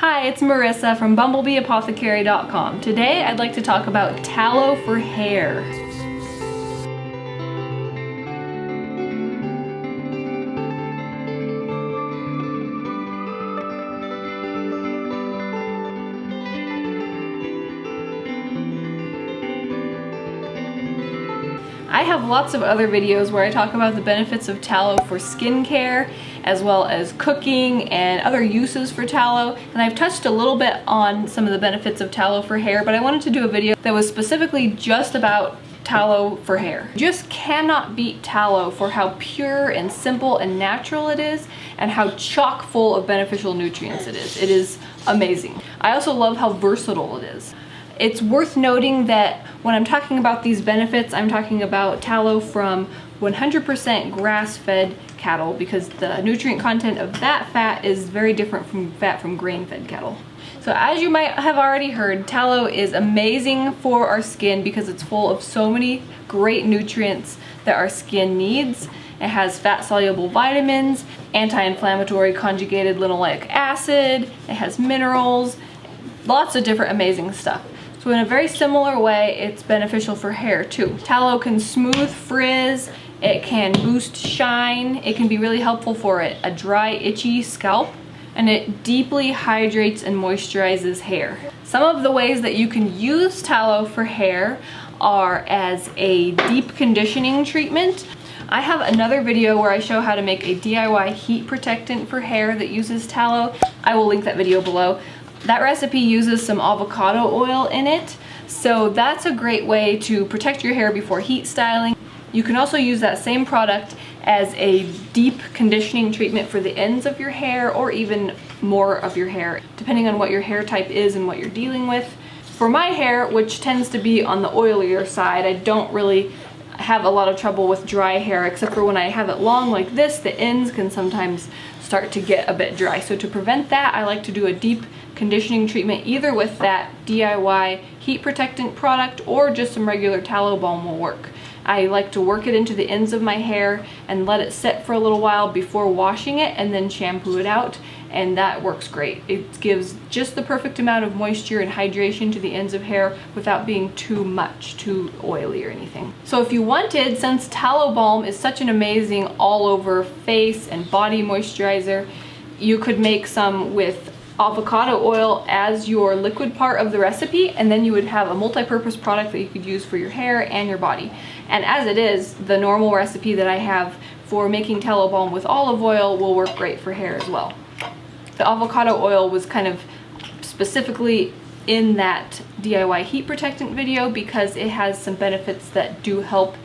Hi, it's Marisa from BumblebeeApothecary.com. Today I'd like to talk about tallow for hair. I have lots of other videos where I talk about the benefits of tallow for skincare, as well as cooking and other uses for tallow. And I've touched a little bit on some of the benefits of tallow for hair, but I wanted to do a video that was specifically just about tallow for hair. You just cannot beat tallow for how pure and simple and natural it is, and how chock full of beneficial nutrients it is. It is amazing. I also love how versatile it is. It's worth noting that when I'm talking about these benefits, I'm talking about tallow from 100% grass-fed cattle, because the nutrient content of that fat is very different from fat from grain-fed cattle. So as you might have already heard, tallow is amazing for our skin because it's full of so many great nutrients that our skin needs. It has fat-soluble vitamins, anti-inflammatory conjugated linoleic acid, it has minerals, lots of different amazing stuff. So in a very similar way, it's beneficial for hair too. Tallow can smooth frizz, it can boost shine, it can be really helpful for a dry, itchy scalp, and it deeply hydrates and moisturizes hair. Some of the ways that you can use tallow for hair are as a deep conditioning treatment. I have another video where I show how to make a DIY heat protectant for hair that uses tallow. I will link that video below. That recipe uses some avocado oil in it, so that's a great way to protect your hair before heat styling. You can also use that same product as a deep conditioning treatment for the ends of your hair, or even more of your hair, depending on what your hair type is and what you're dealing with. For my hair, which tends to be on the oilier side, I don't really have a lot of trouble with dry hair, except for when I have it long like this, the ends can sometimes start to get a bit dry. So to prevent that, I like to do a deep conditioning treatment either with that DIY heat protectant product, or just some regular tallow balm will work. I like to work it into the ends of my hair and let it sit for a little while before washing it, and then shampoo it out, and that works great. It gives just the perfect amount of moisture and hydration to the ends of hair without being too much, too oily or anything. So if you wanted, since tallow balm is such an amazing all over face and body moisturizer, you could make some with avocado oil as your liquid part of the recipe, and then you would have a multi-purpose product that you could use for your hair and your body. And as it is, the normal recipe that I have for making tallow balm with olive oil will work great for hair as well. The avocado oil was kind of specifically in that DIY heat protectant video because it has some benefits that do help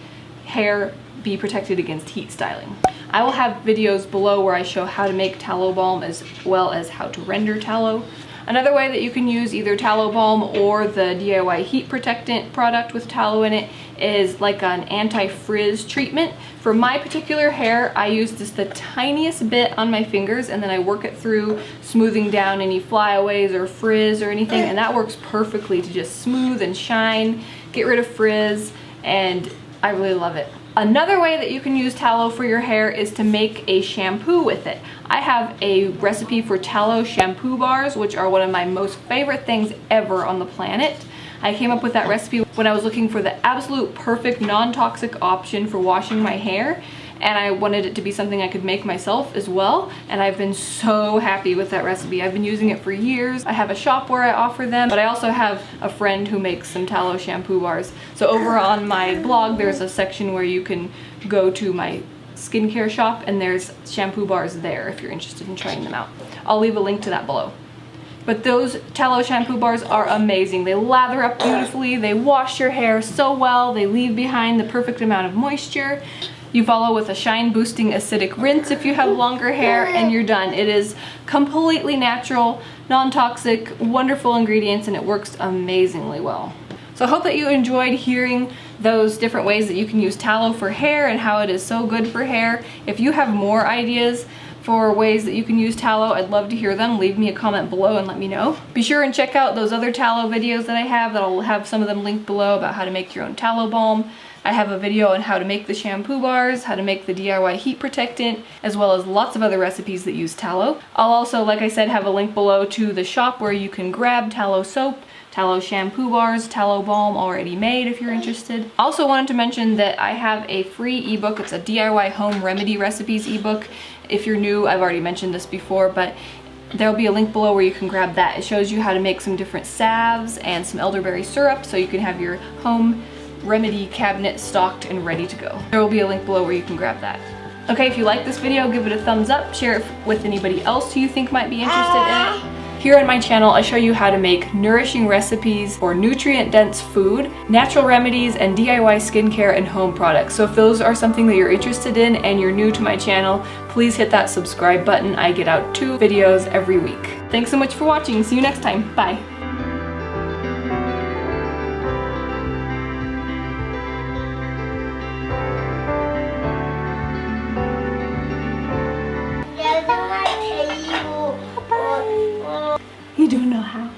hair be protected against heat styling. I will have videos below where I show how to make tallow balm as well as how to render tallow. Another way that you can use either tallow balm or the DIY heat protectant product with tallow in it is like an anti-frizz treatment. For my particular hair, I use just the tiniest bit on my fingers, and then I work it through, smoothing down any flyaways or frizz or anything, and that works perfectly to just smooth and shine, get rid of frizz, and I really love it. Another way that you can use tallow for your hair is to make a shampoo with it. I have a recipe for tallow shampoo bars, which are one of my most favorite things ever on the planet. I came up with that recipe when I was looking for the absolute perfect non-toxic option for washing my hair, and I wanted it to be something I could make myself as well, and I've been so happy with that recipe. I've been using it for years. I have a shop where I offer them, but I also have a friend who makes some tallow shampoo bars. So over on my blog, there's a section where you can go to my skincare shop, and there's shampoo bars there if you're interested in trying them out. I'll leave a link to that below. But those tallow shampoo bars are amazing. They lather up beautifully, they wash your hair so well, they leave behind the perfect amount of moisture. You follow with a shine boosting acidic rinse if you have longer hair, and you're done. It is completely natural, non-toxic, wonderful ingredients, and it works amazingly well. So I hope that you enjoyed hearing those different ways that you can use tallow for hair and how it is so good for hair. If you have more ideas for ways that you can use tallow, I'd love to hear them. Leave me a comment below and let me know. Be sure and check out those other tallow videos that I have. That'll have some of them linked below about how to make your own tallow balm. I have a video on how to make the shampoo bars, how to make the DIY heat protectant, as well as lots of other recipes that use tallow. I'll also, like I said, have a link below to the shop where you can grab tallow soap, tallow shampoo bars, tallow balm already made if you're interested. Also wanted to mention that I have a free ebook. It's a DIY home remedy recipes ebook. If you're new, I've already mentioned this before, but there'll be a link below where you can grab that. It shows you how to make some different salves and some elderberry syrup so you can have your home remedy cabinet stocked and ready to go. There will be a link below where you can grab that. Okay, if you like this video, give it a thumbs up, share it with anybody else who you think might be interested in it. Here on my channel, I show you how to make nourishing recipes for nutrient-dense food, natural remedies, and DIY skincare and home products. So if those are something that you're interested in and you're new to my channel, please hit that subscribe button. I get out 2 videos every week. Thanks so much for watching. See you next time. Bye. You don't know how.